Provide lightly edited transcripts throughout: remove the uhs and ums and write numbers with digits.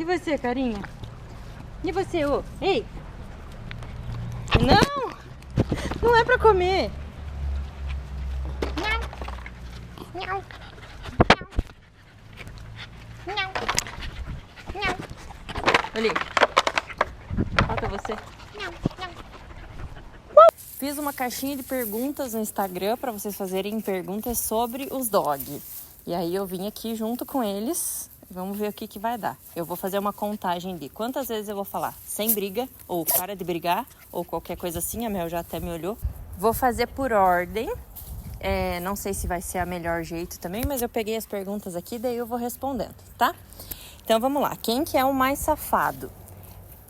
E você, carinha? E você, ô? Ei! Não! Não é pra comer! Não. Não. Não. Não. Ali. Falta você. Não. Não. Fiz uma caixinha de perguntas no Instagram para vocês fazerem perguntas sobre os dog. E aí eu vim aqui junto com eles. Vamos ver o que vai dar. Eu vou fazer uma contagem de quantas vezes eu vou falar sem briga, ou para de brigar, ou qualquer coisa assim. A Mel já até me olhou. Vou fazer por ordem. Não sei se vai ser a melhor jeito também, mas eu peguei as perguntas aqui, daí eu vou respondendo, tá? Então vamos lá. Quem que é o mais safado?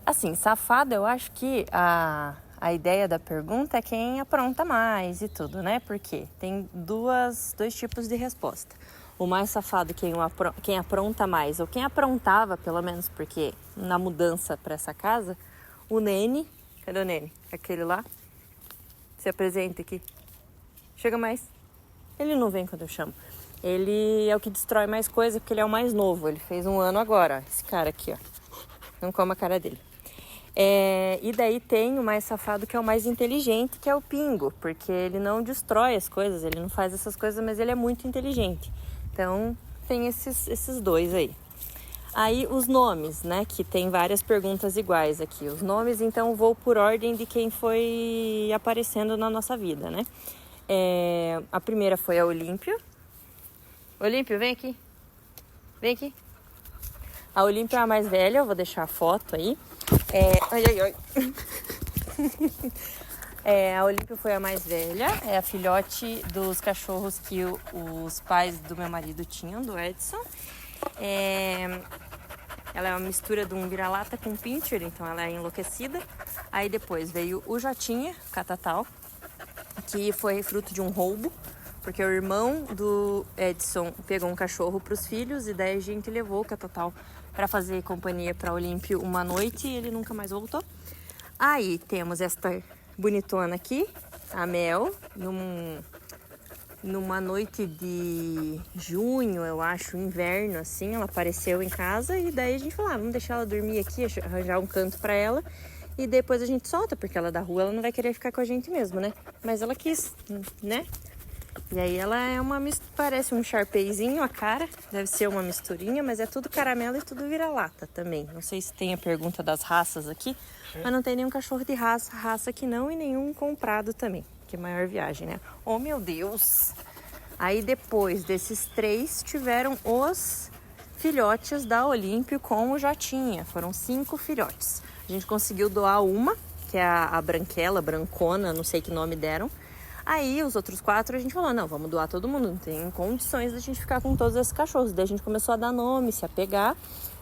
Assim, safado eu acho que a ideia da pergunta é quem apronta mais e tudo, né? Porque tem dois tipos de resposta. O mais safado, quem apronta mais, ou quem aprontava, pelo menos, porque na mudança para essa casa, o Nene, cadê o Nene? Aquele lá, se apresenta aqui. Chega mais. Ele não vem quando eu chamo. Ele é o que destrói mais coisa, porque ele é o mais novo. Ele fez 1 ano agora, ó. Esse cara aqui, ó. Não come a cara dele. E daí tem o mais safado, que é o mais inteligente, que é o Pingo, porque ele não destrói as coisas, ele não faz essas coisas, mas ele é muito inteligente. Então tem esses dois aí. Aí os nomes, né, que tem várias perguntas iguais aqui. Os nomes, então, vou por ordem de quem foi aparecendo na nossa vida, né? A primeira foi a Olímpio. Olímpio, vem aqui. Vem aqui. A Olímpia é a mais velha, eu vou deixar a foto aí. Ai. A Olímpia foi a mais velha, é a filhote dos cachorros que os pais do meu marido tinham, do Edson. Ela é uma mistura de um vira-lata com um pincher, então ela é enlouquecida. Aí depois veio o Jotinha, Catatal, que foi fruto de um roubo, porque o irmão do Edson pegou um cachorro para os filhos e daí a gente levou o Catatal para fazer companhia para Olímpio uma noite e ele nunca mais voltou. Aí temos esta bonitona aqui, a Mel, numa noite de junho, eu acho, inverno, assim, ela apareceu em casa e daí a gente falou, vamos deixar ela dormir aqui, arranjar um canto para ela e depois a gente solta, porque ela é da rua, ela não vai querer ficar com a gente mesmo, né? Mas ela quis, né? E aí ela é parece um Shar-Peizinho a cara, deve ser uma misturinha, mas é tudo caramelo e tudo vira-lata também. Não sei se tem a pergunta das raças aqui, mas não tem nenhum cachorro de raça aqui não e nenhum comprado também, que é maior viagem, né? Oh, meu Deus! Aí depois desses 3 tiveram os filhotes da Olímpio com o Jotinha, foram 5 filhotes. A gente conseguiu doar uma, que é a branquela, brancona, não sei que nome deram. Aí os outros 4 a gente falou, não, vamos doar todo mundo, não tem condições da gente ficar com todos esses cachorros. Daí a gente começou a dar nome, se apegar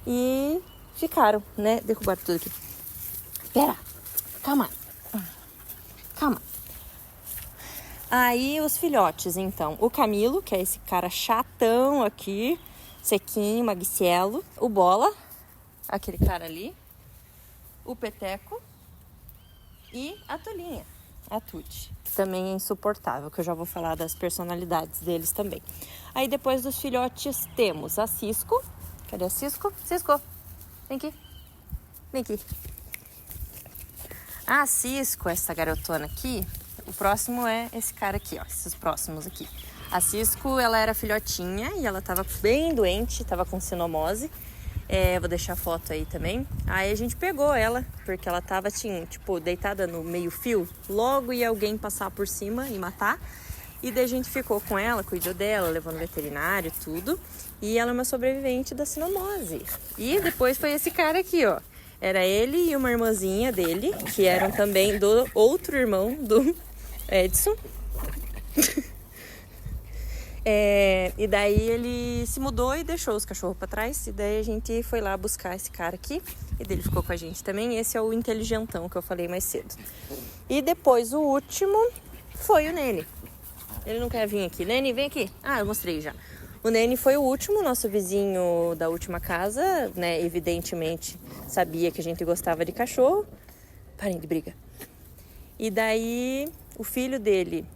e ficaram, né? Derrubaram tudo aqui. Pera, calma. Aí os filhotes, então, o Camilo, que é esse cara chatão aqui, sequinho, magricelo, o Bola, aquele cara ali, o Peteco e a Tolinha. A Tuti, que também é insuportável, que eu já vou falar das personalidades deles também. Aí depois dos filhotes temos a Cisco. Cadê a Cisco? Cisco, vem aqui. Vem aqui. A Cisco, essa garotona aqui, o próximo é esse cara aqui, ó, esses próximos aqui. A Cisco, ela era filhotinha e ela tava bem doente, tava com cinomose. Vou deixar a foto aí também. Aí a gente pegou ela, porque ela tava assim, tipo, deitada no meio fio. Logo ia alguém passar por cima e matar. E daí a gente ficou com ela, cuidou dela, levou no veterinário, tudo. E ela é uma sobrevivente da cinomose. E depois foi esse cara aqui, ó. Era ele e uma irmãzinha dele, que eram também do outro irmão do Edson. E daí ele se mudou e deixou os cachorros para trás. E daí a gente foi lá buscar esse cara aqui. E dele ficou com a gente também. Esse é o inteligentão que eu falei mais cedo. E depois o último foi o Nene. Ele não quer vir aqui. Nene, vem aqui. Eu mostrei já. O Nene foi o último, nosso vizinho da última casa, né? Evidentemente sabia que a gente gostava de cachorro. Parem de briga. E daí o filho dele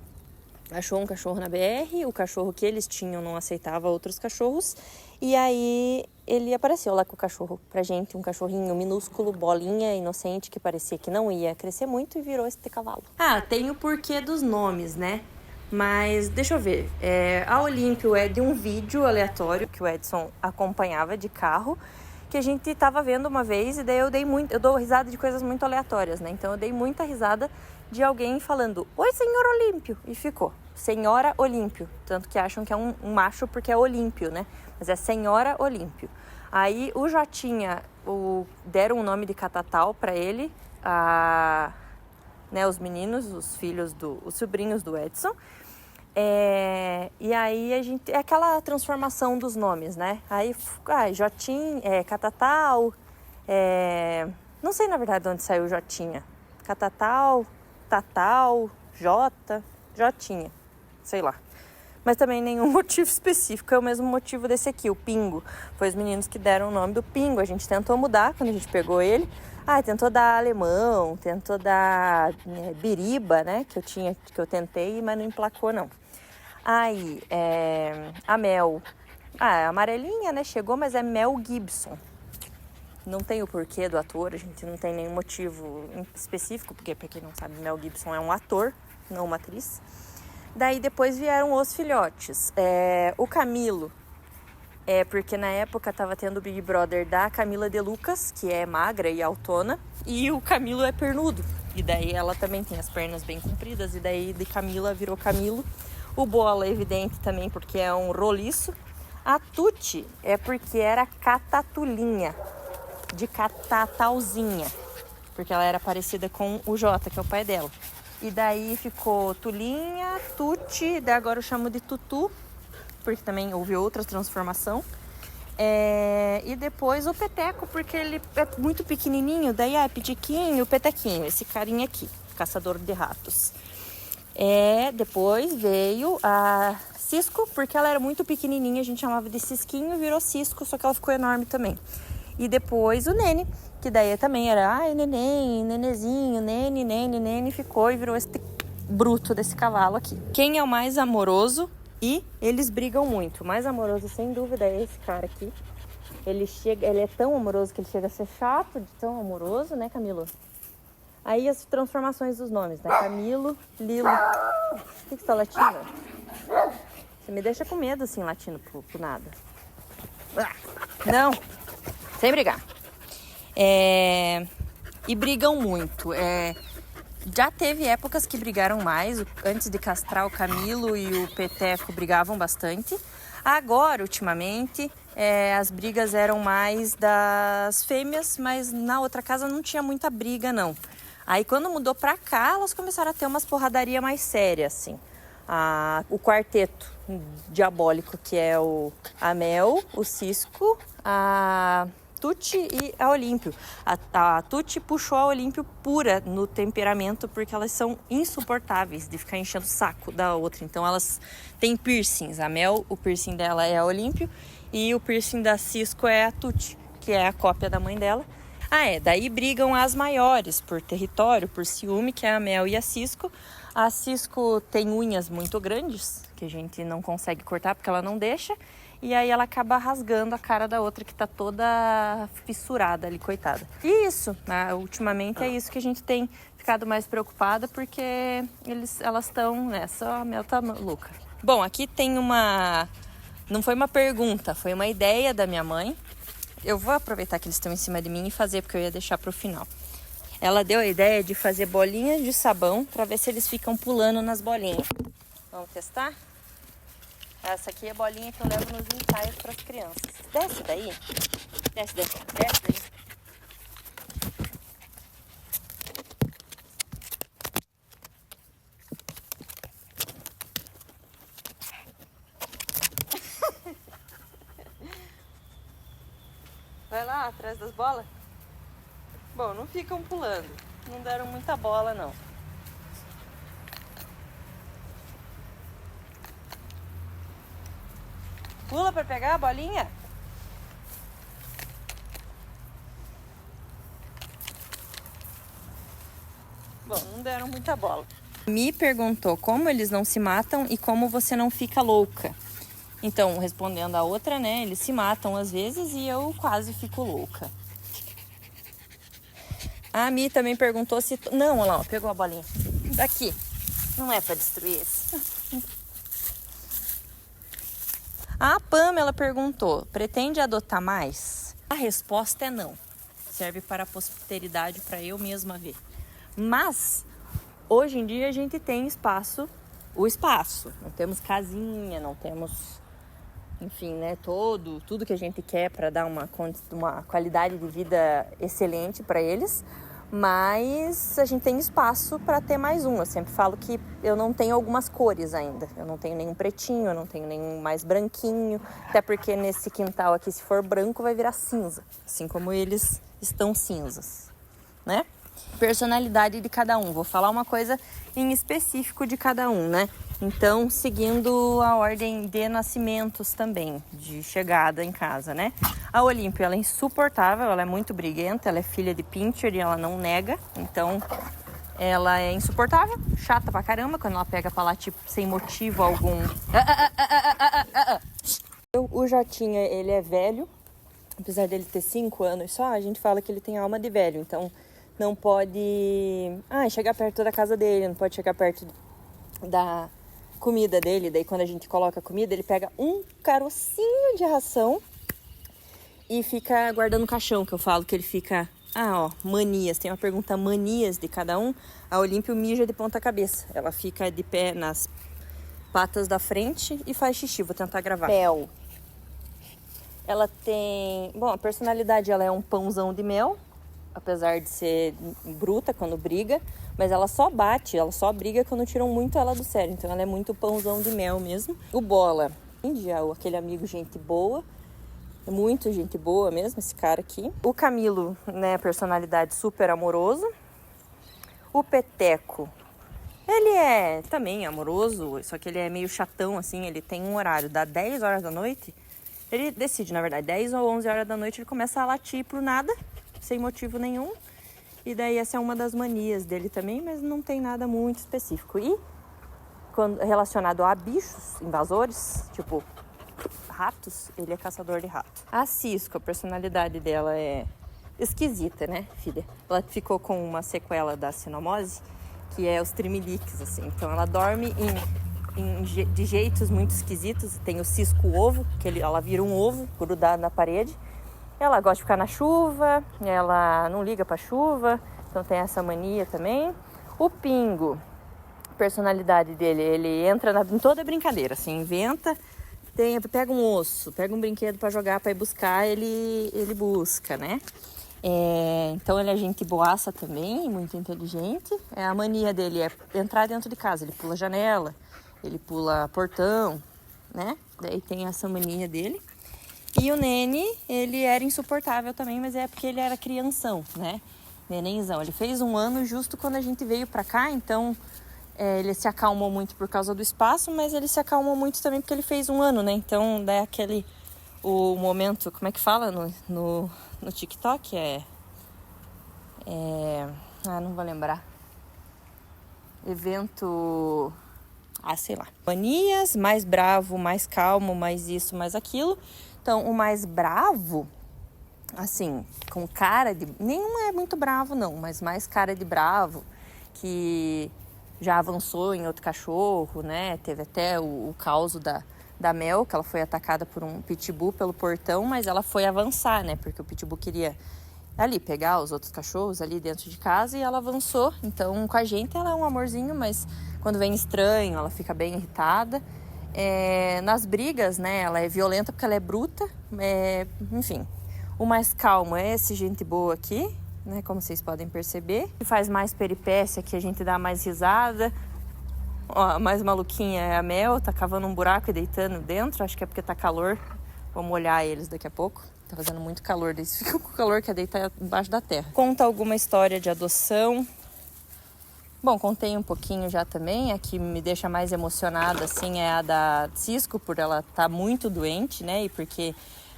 achou um cachorro na BR, o cachorro que eles tinham não aceitava outros cachorros, e aí ele apareceu lá com o cachorro pra gente, um cachorrinho minúsculo, bolinha, inocente, que parecia que não ia crescer muito e virou esse cavalo. Ah, tem o porquê dos nomes, né? Mas deixa eu ver, a Olímpio é de um vídeo aleatório que o Edson acompanhava de carro, que a gente tava vendo uma vez e daí eu dou risada de coisas muito aleatórias, né? Então eu dei muita risada de alguém falando, oi, senhor Olímpio, e ficou, senhora Olímpio, tanto que acham que é um macho porque é Olímpio, né? Mas é senhora Olímpio. Aí o Jotinha, deram o nome de Catatal para ele, né, os meninos, os filhos, os sobrinhos do Edson. E aí a gente, é aquela transformação dos nomes, né? Aí, Jotinha, Catatal, não sei na verdade de onde saiu Jotinha. Catatal, Tatal, Jotinha, sei lá. Mas também nenhum motivo específico, é o mesmo motivo desse aqui, o Pingo. Foi os meninos que deram o nome do Pingo, a gente tentou mudar quando a gente pegou ele. Tentou dar alemão, tentou dar biriba, né, que eu tentei, mas não emplacou não. Aí, a Mel, amarelinha, né, chegou, mas é Mel Gibson. Não tem o porquê do ator, a gente não tem nenhum motivo específico, porque pra quem não sabe, Mel Gibson é um ator, não uma atriz. Daí depois vieram os filhotes. O Camilo, porque na época tava tendo o Big Brother da Camila de Lucas, que é magra e altona, e o Camilo é pernudo. E daí ela também tem as pernas bem compridas, e daí de Camila virou Camilo. O Bola é evidente também, porque é um roliço. A Tuti é porque era Catatulinha, de Catatalzinha, porque ela era parecida com o Jota, que é o pai dela. E daí ficou Tulinha, Tuti, daí agora eu chamo de Tutu, porque também houve outra transformação. E depois o Peteco, porque ele é muito pequenininho, daí Pitiquinho, o Petequinho, esse carinha aqui, caçador de ratos. Depois veio a Cisco, porque ela era muito pequenininha, a gente chamava de Cisquinho, virou Cisco, só que ela ficou enorme também. E depois o Nene, que daí também era, neném, nenezinho, nene, ficou e virou esse bruto desse cavalo aqui. Quem é o mais amoroso? E eles brigam muito. O mais amoroso, sem dúvida, é esse cara aqui. Ele é tão amoroso que ele chega a ser chato de tão amoroso, né, Camilo? Aí as transformações dos nomes, né? Camilo, Lilo. O que você tá latindo? Você me deixa com medo, assim, latindo pro nada. Não, sem brigar. E brigam muito. Já teve épocas que brigaram mais. Antes de castrar o Camilo e o Peteco brigavam bastante. Agora, ultimamente, as brigas eram mais das fêmeas, mas na outra casa não tinha muita briga, não. Aí, quando mudou pra cá, elas começaram a ter umas porradaria mais sérias, assim. O quarteto diabólico, que é a Mel, o Cisco, a Tuti e a Olímpio. A Tuti puxou a Olímpio pura no temperamento, porque elas são insuportáveis de ficar enchendo o saco da outra. Então elas têm piercings. A Mel, o piercing dela é a Olímpio, e o piercing da Cisco é a Tuti, que é a cópia da mãe dela. Daí brigam as maiores por território, por ciúme, que é a Mel e a Cisco. A Cisco tem unhas muito grandes, que a gente não consegue cortar porque ela não deixa. E aí ela acaba rasgando a cara da outra, que tá toda fissurada ali, coitada. E isso, ultimamente é isso que a gente tem ficado mais preocupada, porque elas estão nessa, a Mel tá maluca. Bom, aqui tem não foi uma pergunta, foi uma ideia da minha mãe. Eu vou aproveitar que eles estão em cima de mim e fazer, porque eu ia deixar pro final. Ela deu a ideia de fazer bolinhas de sabão para ver se eles ficam pulando nas bolinhas. Vamos testar? Essa aqui é a bolinha que eu levo nos ensaios para as crianças. Desce daí. Desce daí. Vai lá, atrás das bolas. Bom, não ficam pulando. Não deram muita bola, não. Pula para pegar a bolinha? Bom, não deram muita bola. Me perguntou como eles não se matam e como você não fica louca. Então, respondendo a outra, né? Eles se matam às vezes e eu quase fico louca. A Mi também perguntou se... Não, olha lá, ó, pegou a bolinha. Daqui. Não é pra destruir esse. A Pamela perguntou, pretende adotar mais? A resposta é não. Serve para a posteridade, para eu mesma ver. Mas, hoje em dia a gente tem espaço. Não temos casinha, não temos, enfim, né, tudo que a gente quer para dar uma qualidade de vida excelente para eles, mas a gente tem espaço para ter mais um. Eu sempre falo que eu não tenho algumas cores ainda, eu não tenho nenhum pretinho, eu não tenho nenhum mais branquinho, até porque nesse quintal aqui, se for branco, vai virar cinza, assim como eles estão cinzas, né? Personalidade de cada um. Vou falar uma coisa em específico de cada um, né? Então, seguindo a ordem de nascimentos também, de chegada em casa, né? A Olímpia, ela é insuportável, ela é muito briguenta, ela é filha de pincher e ela não nega. Então, ela é insuportável, chata pra caramba, quando ela pega pra lá, tipo, sem motivo algum. O Jotinha, ele é velho, apesar dele ter 5 anos só, a gente fala que ele tem alma de velho, então não pode chegar perto da casa dele, não pode chegar perto da comida dele. Daí quando a gente coloca a comida, ele pega um carocinho de ração e fica guardando o caixão, que eu falo que ele fica... manias. Tem uma pergunta, manias de cada um. A Olímpia mija de ponta cabeça. Ela fica de pé nas patas da frente e faz xixi. Vou tentar gravar. Mel. Ela tem... a personalidade, ela é um pãozão de mel. Apesar de ser bruta quando briga, mas ela só bate, ela só briga quando tiram muito ela do sério. Então ela é muito pãozão de mel mesmo. O Bola, aquele amigo gente boa, é muito gente boa mesmo esse cara aqui. O Camilo, né, personalidade super amoroso. O Peteco, ele é também amoroso, só que ele é meio chatão assim, ele tem um horário, dá 10 horas da noite, ele decide, na verdade, 10 ou 11 horas da noite ele começa a latir pro nada, sem motivo nenhum. E daí essa é uma das manias dele também, mas não tem nada muito específico. E relacionado a bichos invasores, tipo ratos, ele é caçador de rato. A Cisco, a personalidade dela é esquisita, né, filha? Ela ficou com uma sequela da sinomose, que é os trimeliques, assim. Então ela dorme de jeitos muito esquisitos. Tem o cisco ovo, que ela vira um ovo grudado na parede. Ela gosta de ficar na chuva, ela não liga pra chuva, então tem essa mania também. O Pingo, a personalidade dele, ele entra em toda brincadeira, assim, inventa, pega um osso, pega um brinquedo pra jogar, pra ir buscar, ele busca, né? Então ele é gente boaça também, muito inteligente. A mania dele é entrar dentro de casa, ele pula janela, ele pula portão, né? Daí tem essa mania dele. E o Nene, ele era insuportável também, mas é porque ele era crianção, né? Nenenzão. Ele fez 1 ano justo quando a gente veio pra cá, então ele se acalmou muito por causa do espaço, mas ele se acalmou muito também porque ele fez 1 ano, né? Então, daí o momento, como é que fala no TikTok? Não vou lembrar. Evento... sei lá. Manias, mais bravo, mais calmo, mais isso, mais aquilo. Então, o mais bravo, assim, com cara de... Nenhum é muito bravo, não, mas mais cara de bravo, que já avançou em outro cachorro, né? Teve até o caso da Mel, que ela foi atacada por um pitbull pelo portão, mas ela foi avançar, né? Porque o pitbull queria ali pegar os outros cachorros ali dentro de casa e ela avançou. Então, com a gente ela é um amorzinho, mas quando vem estranho, ela fica bem irritada. Nas brigas, né, ela é violenta porque ela é bruta, enfim. O mais calmo é esse gente boa aqui, né, como vocês podem perceber. Que faz mais peripécia, que a gente dá mais risada. Ó, a mais maluquinha é a Mel, tá cavando um buraco e deitando dentro, acho que é porque tá calor. Vou molhar eles daqui a pouco. Tá fazendo muito calor, eles ficam com calor, quer deitar embaixo da terra. Conta alguma história de adoção. Bom, contei um pouquinho já também. A que me deixa mais emocionada, assim, é a da Cisco, por ela estar muito doente, né? E porque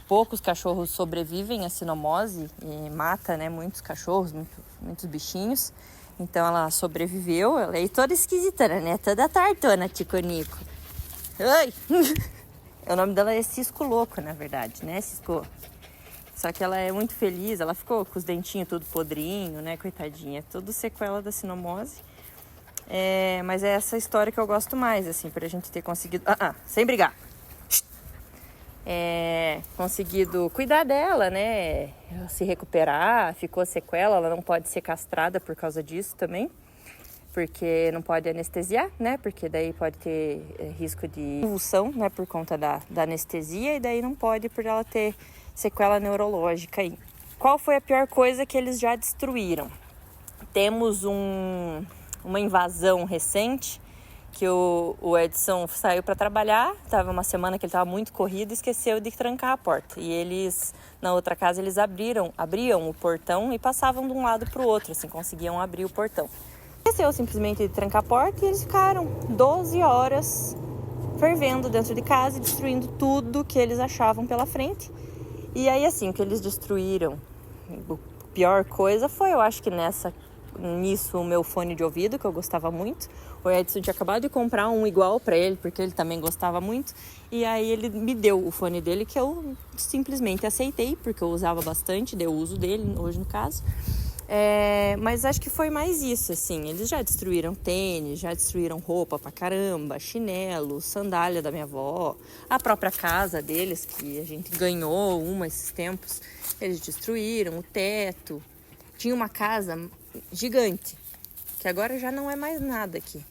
poucos cachorros sobrevivem à sinomose e mata, né, muitos cachorros, muitos bichinhos. Então ela sobreviveu. Ela é toda esquisita, né? Toda tartona, Tico Nico. Oi! O nome dela é Cisco Louco, na verdade, né, Cisco? Só que ela é muito feliz, ela ficou com os dentinhos tudo podrinho, né, coitadinha. Tudo sequela da cinomose. Mas é essa história que eu gosto mais, assim, pra gente ter conseguido... sem brigar! Conseguido cuidar dela, né, se recuperar, ficou sequela, ela não pode ser castrada por causa disso também, porque não pode anestesiar, né, porque daí pode ter risco de convulsão, né, por conta da anestesia, e daí não pode por ela ter sequela neurológica aí. Qual foi a pior coisa que eles já destruíram? Temos uma invasão recente, que o Edson saiu para trabalhar, estava uma semana que ele estava muito corrido e esqueceu de trancar a porta. E eles, na outra casa, eles abriam o portão e passavam de um lado para o outro, assim, conseguiam abrir o portão. Esqueceu simplesmente de trancar a porta e eles ficaram 12 horas fervendo dentro de casa e destruindo tudo que eles achavam pela frente. E aí, assim, o que eles destruíram, a pior coisa foi, eu acho que nisso, o meu fone de ouvido, que eu gostava muito. O Edson tinha acabado de comprar um igual para ele, porque ele também gostava muito. E aí ele me deu o fone dele, que eu simplesmente aceitei, porque eu usava bastante, dei o uso dele hoje no caso. Mas acho que foi mais isso, assim. Eles já destruíram tênis, já destruíram roupa pra caramba, chinelo, sandália da minha avó, a própria casa deles, que a gente ganhou esses tempos. Eles destruíram o teto. Tinha uma casa gigante, que agora já não é mais nada aqui.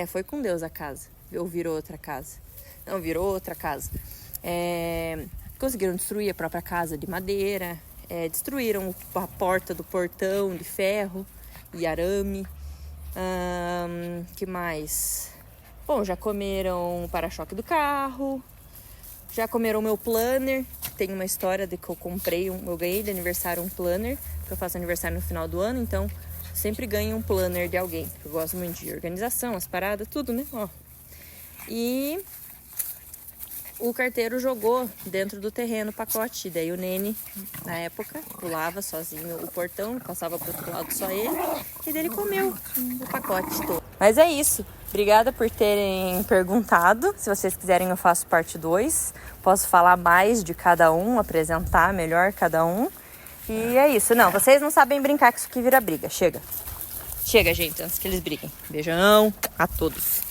Foi com Deus a casa. Ou virou outra casa. Não, virou outra casa. Conseguiram destruir a própria casa de madeira. Destruíram a porta do portão de ferro e arame. Que mais? Bom, já comeram o para-choque do carro. Já comeram o meu planner. Tem uma história de que eu comprei, eu ganhei de aniversário um planner, que eu faço aniversário no final do ano, então sempre ganho um planner de alguém. Eu gosto muito de organização, as paradas, tudo, né? E o carteiro jogou dentro do terreno o pacote. Daí o Nene, na época, pulava sozinho o portão, passava pro outro lado só ele, e daí ele comeu o pacote todo. Mas é isso. Obrigada por terem perguntado. Se vocês quiserem, eu faço parte 2. Posso falar mais de cada um, apresentar melhor cada um. E é isso. Não, vocês não sabem brincar, que isso aqui vira briga. Chega. Chega, gente, antes que eles briguem. Beijão a todos.